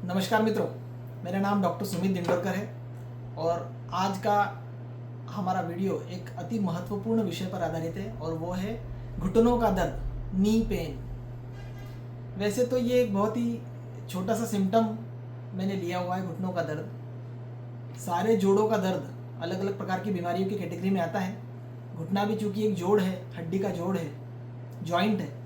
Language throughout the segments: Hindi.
नमस्कार मित्रों, मेरा नाम डॉक्टर सुमित दिंडोरकर है और आज का हमारा वीडियो एक अति महत्वपूर्ण विषय पर आधारित है और वो है घुटनों का दर्द, नी पेन। वैसे तो ये एक बहुत ही छोटा सा सिम्टम मैंने लिया हुआ है, घुटनों का दर्द। सारे जोड़ों का दर्द अलग अलग प्रकार की बीमारियों की कैटेगरी में आता है। घुटना भी चूँकि एक जोड़ है, हड्डी का जोड़ है, जॉइंट है,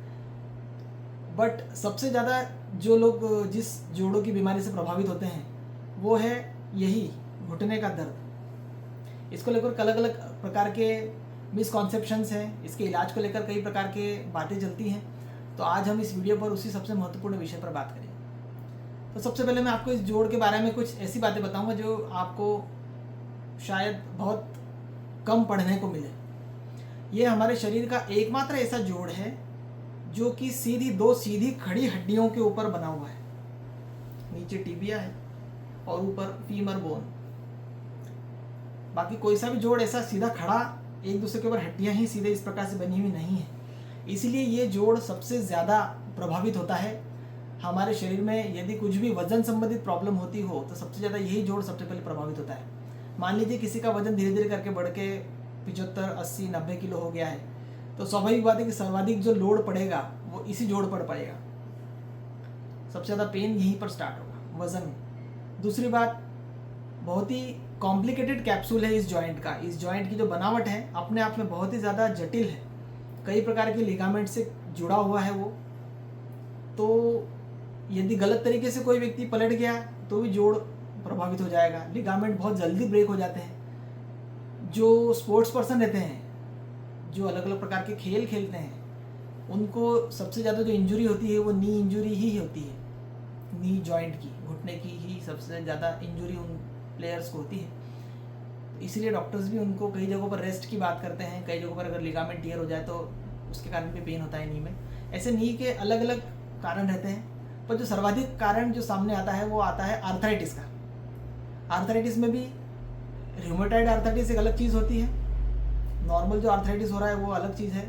बट सबसे ज़्यादा जो लोग जिस जोड़ों की बीमारी से प्रभावित होते हैं वो है यही घुटने का दर्द। इसको लेकर अलग अलग प्रकार के मिसकॉन्सेप्शंस हैं, इसके इलाज को लेकर कई प्रकार के बातें चलती हैं। तो आज हम इस वीडियो पर उसी सबसे महत्वपूर्ण विषय पर बात करेंगे। तो सबसे पहले मैं आपको इस जोड़ के बारे में कुछ ऐसी बातें बताऊंगा जो आपको शायद बहुत कम पढ़ने को मिले। ये हमारे शरीर का एकमात्र ऐसा जोड़ है जो कि दो सीधी खड़ी हड्डियों के ऊपर बना हुआ है। नीचे टिबिया है और ऊपर फीमर बोन। बाकी कोई सा भी जोड़ ऐसा सीधा खड़ा एक दूसरे के ऊपर हड्डियां ही सीधे इस प्रकार से बनी हुई नहीं है। इसीलिए ये जोड़ सबसे ज़्यादा प्रभावित होता है हमारे शरीर में। यदि कुछ भी वजन संबंधित प्रॉब्लम होती हो तो सबसे ज़्यादा यही जोड़ सबसे पहले प्रभावित होता है। मान लीजिए किसी का वजन धीरे धीरे करके बढ़ के 75, 80, 90 किलो हो गया है तो स्वाभाविक बात है कि सर्वाधिक जो लोड पड़ेगा वो इसी जोड़ पर पड़ेगा। सबसे ज़्यादा पेन यहीं पर स्टार्ट होगा, वजन में। दूसरी बात, बहुत ही कॉम्प्लिकेटेड कैप्सूल है इस जॉइंट का। इस जॉइंट की जो बनावट है अपने आप में बहुत ही ज़्यादा जटिल है। कई प्रकार के लिगामेंट से जुड़ा हुआ है वो। तो यदि गलत तरीके से कोई व्यक्ति पलट गया तो भी जोड़ प्रभावित हो जाएगा। लिगामेंट बहुत जल्दी ब्रेक हो जाते हैं। जो स्पोर्ट्स पर्सन रहते हैं, जो अलग अलग प्रकार के खेल खेलते हैं, उनको सबसे ज़्यादा जो इंजरी होती है वो नी इंजरी ही होती है। नी जॉइंट की, घुटने की ही सबसे ज़्यादा इंजरी उन प्लेयर्स को होती है। इसीलिए डॉक्टर्स भी उनको कई जगहों पर रेस्ट की बात करते हैं। कई जगहों पर अगर लिगामेंट टियर हो जाए तो उसके कारण भी पेन होता है नी में। ऐसे नी के अलग अलग कारण रहते हैं, पर जो सर्वाधिक कारण जो सामने आता है वो आता है आर्थराइटिस का। आर्थराइटिस में भी रूमेटॉइड आर्थराइटिस एक अलग चीज़ होती है। नॉर्मल जो आर्थराइटिस हो रहा है वो अलग चीज़ है,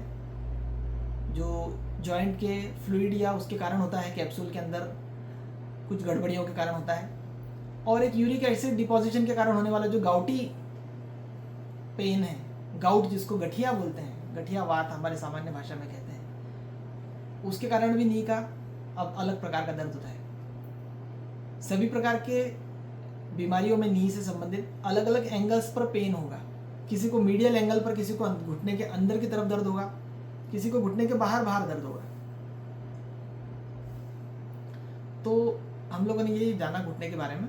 जो जॉइंट के फ्लूइड या उसके कारण होता है, कैप्सूल के अंदर कुछ गड़बड़ियों के कारण होता है। और एक यूरिक एसिड डिपॉजिशन के कारण होने वाला जो गाउटी पेन है, गाउट जिसको गठिया बोलते हैं, गठिया वात हमारे सामान्य भाषा में कहते हैं, उसके कारण भी नी का अब अलग प्रकार का दर्द होता है। सभी प्रकार के बीमारियों में नी से संबंधित अलग अलग एंगल्स पर पेन होगा। किसी को मीडियल एंगल पर, किसी को घुटने के अंदर की तरफ दर्द होगा, किसी को घुटने के बाहर दर्द होगा। तो हम लोगों ने ये जाना घुटने के बारे में।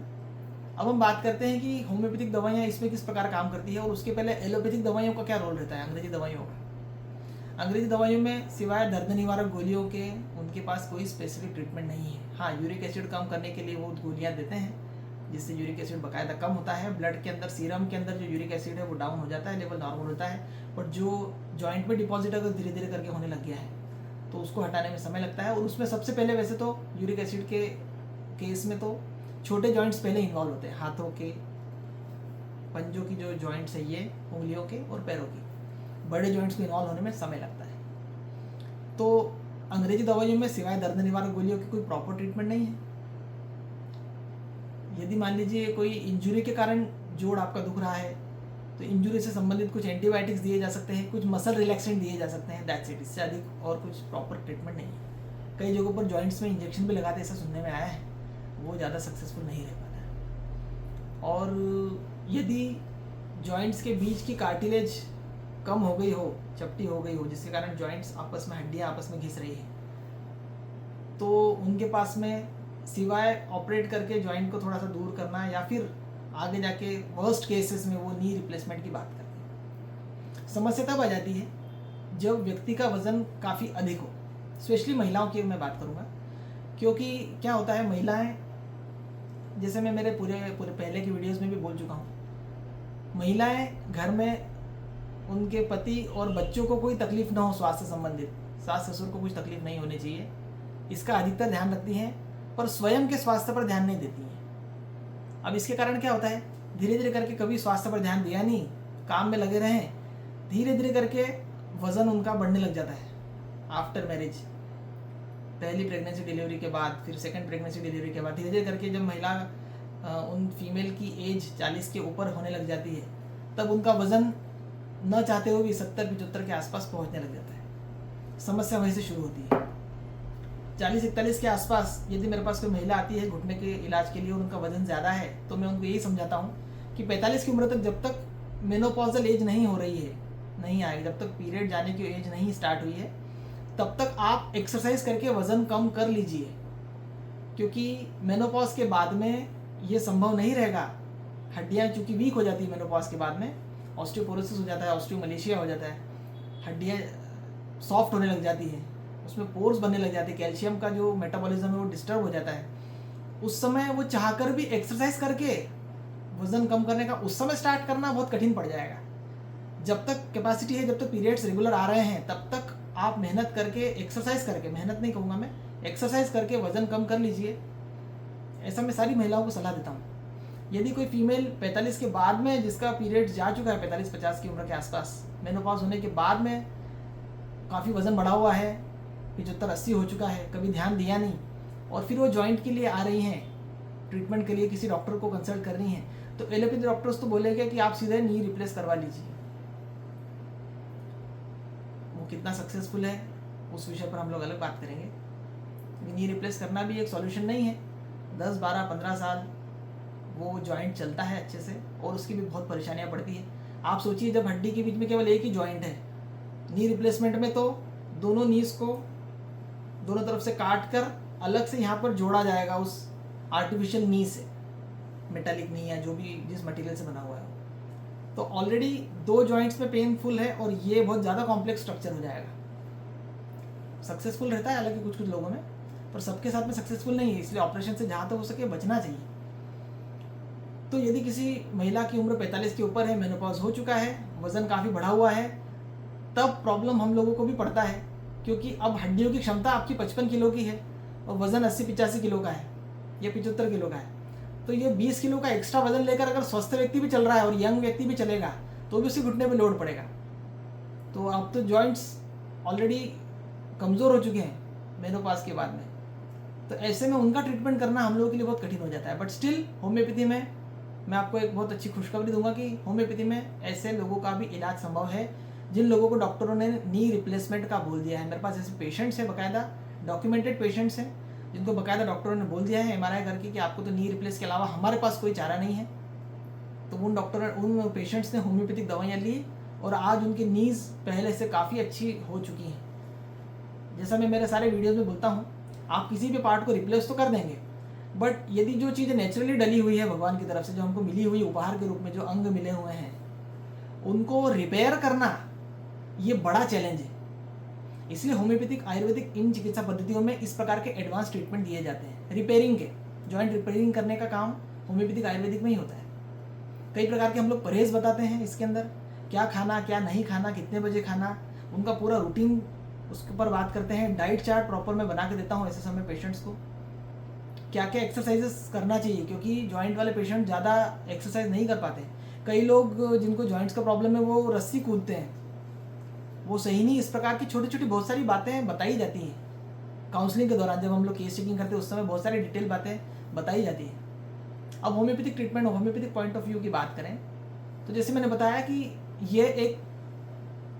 अब हम बात करते हैं कि होम्योपैथिक दवाइयाँ इसमें किस प्रकार काम करती है और उसके पहले एलोपैथिक दवाइयों का क्या रोल रहता है, अंग्रेजी दवाइयों का। अंग्रेजी दवाइयों में सिवाय दर्द निवारक गोलियों के उनके पास कोई स्पेसिफिक ट्रीटमेंट नहीं है। हाँ, यूरिक एसिड कम करने के लिए वो गोलियाँ देते हैं जिससे यूरिक एसिड बाकायदा कम होता है। ब्लड के अंदर, सीरम के अंदर जो यूरिक एसिड है वो डाउन हो जाता है, लेवल नॉर्मल होता है। और जो जॉइंट में डिपॉजिट अगर धीरे धीरे करके होने लग गया है तो उसको हटाने में समय लगता है। और उसमें सबसे पहले वैसे तो यूरिक एसिड के केस में तो छोटे जॉइंट्स पहले इन्वॉल्व होते हैं। हाथों के पंजों की जो जॉइंट्स है ये, उंगलियों के और पैरों की, बड़े जॉइंट्स को इन्वॉल्व होने में समय लगता है। तो अंग्रेजी दवाइयों में सिवाय दर्द निवारक गोलियों की कोई प्रॉपर ट्रीटमेंट नहीं है। यदि मान लीजिए कोई इंजुरी के कारण जोड़ आपका दुख रहा है तो इंजुरी से संबंधित कुछ एंटीबायोटिक्स दिए जा सकते हैं, कुछ मसल रिलैक्सेंट दिए जा सकते हैं, दैट्स इट। इससे अधिक और कुछ प्रॉपर ट्रीटमेंट नहीं है। कई जगहों पर जॉइंट्स में इंजेक्शन भी लगाते, ऐसा सुनने में आया है, वो ज़्यादा सक्सेसफुल नहीं रह पाता है। और यदि जॉइंट्स के बीच की कार्टिलेज कम हो गई हो, चपटी हो गई हो, जिसके कारण जॉइंट्स आपस में, हड्डियाँ आपस में घिस रही है, तो उनके पास में सिवाय ऑपरेट करके जॉइंट को थोड़ा सा दूर करना या फिर आगे जाके वर्स्ट केसेस में वो नी रिप्लेसमेंट की बात करते हैं। समस्या तब आ जाती है जब व्यक्ति का वजन काफ़ी अधिक हो। स्पेशली महिलाओं की मैं बात करूँगा, क्योंकि क्या होता है, महिलाएं, जैसे मैं मेरे पूरे पहले की वीडियोस में भी बोल चुका हूँ, महिलाएं घर में उनके पति और बच्चों को कोई तकलीफ ना हो स्वास्थ्य संबंधित, सास ससुर को कुछ तकलीफ नहीं होनी चाहिए, इसका अधिकतर ध्यान रखती हैं, पर स्वयं के स्वास्थ्य पर ध्यान नहीं देती हैं। अब इसके कारण क्या होता है, धीरे धीरे करके कभी स्वास्थ्य पर ध्यान दिया नहीं, काम में लगे रहें, धीरे धीरे करके वज़न उनका बढ़ने लग जाता है आफ्टर मैरिज। पहली प्रेगनेंसी डिलीवरी के बाद, फिर सेकंड प्रेगनेंसी डिलीवरी के बाद धीरे धीरे करके जब महिला उन फीमेल की एज 40 के ऊपर होने लग जाती है, तब उनका वज़न न चाहते हुए भी 70-75 के आसपास पहुंचने लग जाता है। समस्या वहीं से शुरू होती है। 40-41 के आसपास यदि मेरे पास कोई महिला आती है घुटने के इलाज के लिए और उनका वजन ज़्यादा है, तो मैं उनको यही समझाता हूँ कि 45 की उम्र तक जब तक मेनोपॉजल एज नहीं हो रही है, नहीं आई, जब तक पीरियड जाने की एज नहीं स्टार्ट हुई है, तब तक आप एक्सरसाइज करके वज़न कम कर लीजिए, क्योंकि मेनोपॉज के बाद में ये संभव नहीं रहेगा। हड्डियाँ चूँकि वीक हो जाती है मेनोपॉज के बाद में, ऑस्टियोपोरोसिस हो जाता है, ऑस्टियोमलेशिया हो जाता है, हड्डियाँ सॉफ्ट होने लग जाती हैं, उसमें पोर्स बनने लग जाते हैं, कैल्शियम का जो मेटाबॉलिज्म है वो डिस्टर्ब हो जाता है। उस समय वो चाहकर भी एक्सरसाइज करके वज़न कम करने का उस समय स्टार्ट करना बहुत कठिन पड़ जाएगा। जब तक कैपेसिटी है, जब तक पीरियड्स रेगुलर आ रहे हैं, तब तक आप मेहनत करके, एक्सरसाइज करके, मेहनत नहीं कहूँगा मैं, एक्सरसाइज करके वज़न कम कर लीजिए। ऐसा मैं सारी महिलाओं को सलाह देता हूँ। यदि कोई फीमेल 45 के बाद में, जिसका पीरियड जा चुका है 45-50 की उम्र के आसपास, मेनोपॉज होने के बाद में काफ़ी वज़न बढ़ा हुआ है, 75-80 हो चुका है, कभी ध्यान दिया नहीं, और फिर वो जॉइंट के लिए आ रही हैं ट्रीटमेंट के लिए, किसी डॉक्टर को कंसल्ट कर रही हैं, तो एलोपैथी डॉक्टर्स तो बोलेंगे कि आप सीधे नी रिप्लेस करवा लीजिए। वो कितना सक्सेसफुल है उस विषय पर हम लोग अलग बात करेंगे। नी रिप्लेस करना भी एक सॉल्यूशन नहीं है। 10, 12, 15 साल वो जॉइंट चलता है अच्छे से, और उसकी भी बहुत परेशानियाँ पड़ती है। आप सोचिए, जब हड्डी के बीच में केवल एक ही जॉइंट है, नी रिप्लेसमेंट में तो दोनों नीज को दोनों तरफ से काट कर अलग से यहाँ पर जोड़ा जाएगा उस आर्टिफिशियल नी से, मेटालिक नी या जो भी जिस मटेरियल से बना हुआ है। तो ऑलरेडी 2 जॉइंट्स में पेनफुल है, और ये बहुत ज़्यादा कॉम्प्लेक्स स्ट्रक्चर हो जाएगा। सक्सेसफुल रहता है हालांकि कुछ कुछ लोगों में, पर सबके साथ में सक्सेसफुल नहीं है, इसलिए ऑपरेशन से जहाँ तक हो सके बचना चाहिए। तो यदि किसी महिला की उम्र 45 के ऊपर है, मेनोपॉज हो चुका है, वज़न काफ़ी बढ़ा हुआ है, तब प्रॉब्लम हम लोगों को भी पड़ता है, क्योंकि अब हड्डियों की क्षमता आपकी 55 किलो की है और वज़न 80-85 किलो का है या 75 किलो का है। तो ये 20 किलो का एक्स्ट्रा वजन लेकर अगर स्वस्थ व्यक्ति भी चल रहा है और यंग व्यक्ति भी चलेगा, तो भी उसी घुटने पे लोड पड़ेगा। तो अब तो जॉइंट्स ऑलरेडी कमज़ोर हो चुके हैं मेनोपॉज के बाद में, तो ऐसे में उनका ट्रीटमेंट करना हम लोगों के लिए बहुत कठिन हो जाता है। बट स्टिल होम्योपैथी में मैं आपको एक बहुत अच्छी खुशखबरी दूंगा कि होम्योपैथी में ऐसे लोगों का भी इलाज संभव है जिन लोगों को डॉक्टरों ने नी रिप्लेसमेंट का बोल दिया है। मेरे पास ऐसे पेशेंट्स हैं, बाकायदा डॉक्यूमेंटेड पेशेंट्स हैं, जिनको बाकायदा डॉक्टरों ने बोल दिया है एमआरआई करके कि आपको तो नी रिप्लेस के अलावा हमारे पास कोई चारा नहीं है। तो उन पेशेंट्स ने होम्योपैथिक दवाइयाँ ली और आज उनकी नीज़ पहले से काफ़ी अच्छी हो चुकी हैं। जैसा मैं मेरे सारे वीडियोज़ में बोलता हूँ, आप किसी भी पार्ट को रिप्लेस तो कर देंगे, बट यदि जो चीज़ें नेचुरली डली हुई है भगवान की तरफ से, जो हमको मिली हुई उपहार के रूप में जो अंग मिले हुए हैं, उनको रिपेयर करना ये बड़ा चैलेंज है। इसलिए होम्योपैथिक आयुर्वेदिक इन चिकित्सा पद्धतियों में इस प्रकार के एडवांस ट्रीटमेंट दिए जाते हैं। रिपेयरिंग के, जॉइंट रिपेयरिंग करने का काम होम्योपैथिक आयुर्वेदिक में ही होता है। कई प्रकार के हम लोग परहेज बताते हैं इसके अंदर, क्या खाना क्या नहीं खाना, कितने बजे खाना, उनका पूरा रूटीन उसके ऊपर बात करते हैं। डाइट चार्ट प्रॉपर मैं बना के देता हूँ ऐसे समय पेशेंट्स को, क्या क्या एक्सरसाइजेस करना चाहिए, क्योंकि जॉइंट वाले पेशेंट ज़्यादा एक्सरसाइज नहीं कर पाते। कई लोग जिनको जॉइंट्स का प्रॉब्लम है वो रस्सी कूदते हैं, वो सही नहीं। इस प्रकार की छोटी छोटी बहुत सारी बातें बताई जाती हैं काउंसलिंग के दौरान, जब हम लोग केस चेकिंग करते हैं उस समय बहुत सारी डिटेल बातें बताई जाती हैं। अब homeopathic treatment, homeopathic point of view की बात करें तो जैसे मैंने बताया कि ये एक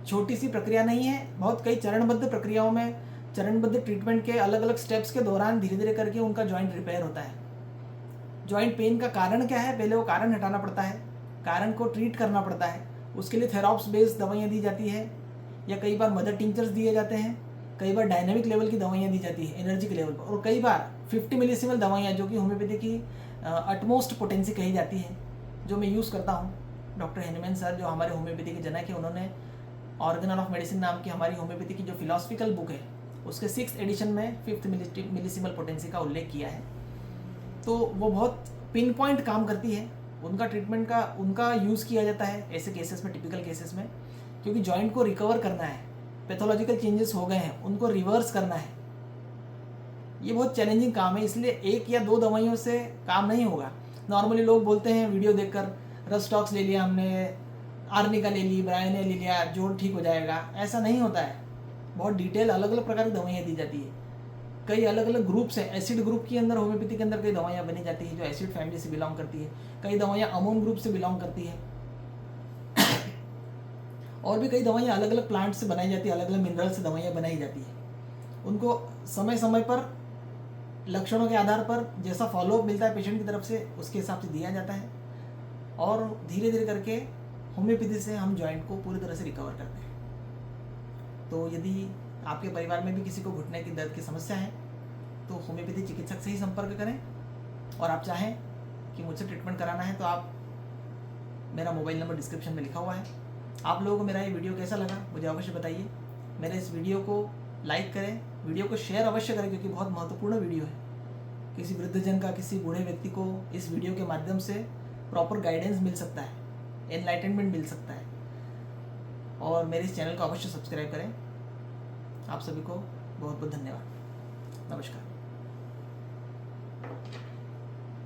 छोटी सी प्रक्रिया नहीं है, बहुत कई चरणबद्ध प्रक्रियाओं में, चरणबद्ध ट्रीटमेंट के अलग अलग स्टेप्स के दौरान धीरे धीरे करके उनका जॉइंट रिपेयर होता है। जॉइंट पेन का कारण क्या है, पहले वो कारण हटाना पड़ता है, कारण को ट्रीट करना पड़ता है। उसके लिए थेराप्स बेस्ड दवाइयाँ दी जाती है, या कई बार मदर टिंचर्स दिए जाते हैं, कई बार डायनामिक लेवल की दवाइयाँ दी जाती है एनर्जी के लेवल पर, और कई बार 50 मिलीसिमल दवाइयाँ जो कि होम्योपैथी की अटमोस्ट पोटेंसी कही जाती है, जो मैं यूज़ करता हूँ। डॉक्टर हेनमैन सर जो हमारे होम्योपैथी के जनक है, उन्होंने ऑर्गेनल ऑफ मेडिसिन नाम की हमारी होम्योपैथी की जो फिलॉसफिकल बुक है उसके 6th एडिशन में 5th मिलीसिमल पोटेंसी का उल्लेख किया है। तो वो बहुत पिन पॉइंट काम करती है, उनका ट्रीटमेंट का उनका यूज़ किया जाता है ऐसे केसेस में, टिपिकल केसेस में, क्योंकि जॉइंट को रिकवर करना है, पैथोलॉजिकल चेंजेस हो गए हैं उनको रिवर्स करना है। ये बहुत चैलेंजिंग काम है, इसलिए 1 या 2 दवाइयों से काम नहीं होगा। नॉर्मली लोग बोलते हैं वीडियो देखकर, रस्टॉक्स ले लिया हमने, आर्निका ले ली, ब्रायने ले लिया, जोड़ ठीक हो जाएगा, ऐसा नहीं होता है। बहुत डिटेल अलग अलग प्रकार की दवाइयाँ दी जाती है। कई अलग अलग ग्रुप्स हैं। एसिड ग्रुप के अंदर होम्योपैथी के अंदर कई दवाइयाँ बनी जाती है जो एसिड फैमिली से बिलोंग करती है, कई दवाइयाँ अमोन ग्रुप से बिलोंग करती है, और भी कई दवाइयाँ अलग अलग प्लांट से बनाई जाती है, अलग अलग मिनरल से दवाइयाँ बनाई जाती है। उनको समय समय पर लक्षणों के आधार पर जैसा फॉलोअप मिलता है पेशेंट की तरफ से उसके हिसाब से दिया जाता है, और धीरे धीरे करके होम्योपैथी से हम जॉइंट को पूरी तरह से रिकवर करते हैं। तो यदि आपके परिवार में भी किसी को घुटने की दर्द की समस्या है तो होम्योपैथी चिकित्सक से ही संपर्क करें, और आप चाहें कि मुझसे ट्रीटमेंट कराना है तो आप, मेरा मोबाइल नंबर डिस्क्रिप्शन में लिखा हुआ है। आप लोगों को मेरा ये वीडियो कैसा लगा मुझे अवश्य बताइए। मेरे इस वीडियो को लाइक करें, वीडियो को शेयर अवश्य करें क्योंकि बहुत महत्वपूर्ण वीडियो है। किसी वृद्धजन का, किसी बूढ़े व्यक्ति को इस वीडियो के माध्यम से प्रॉपर गाइडेंस मिल सकता है, एनलाइटनमेंट मिल सकता है। और मेरे इस चैनल को अवश्य सब्सक्राइब करें। आप सभी को बहुत बहुत धन्यवाद। नमस्कार।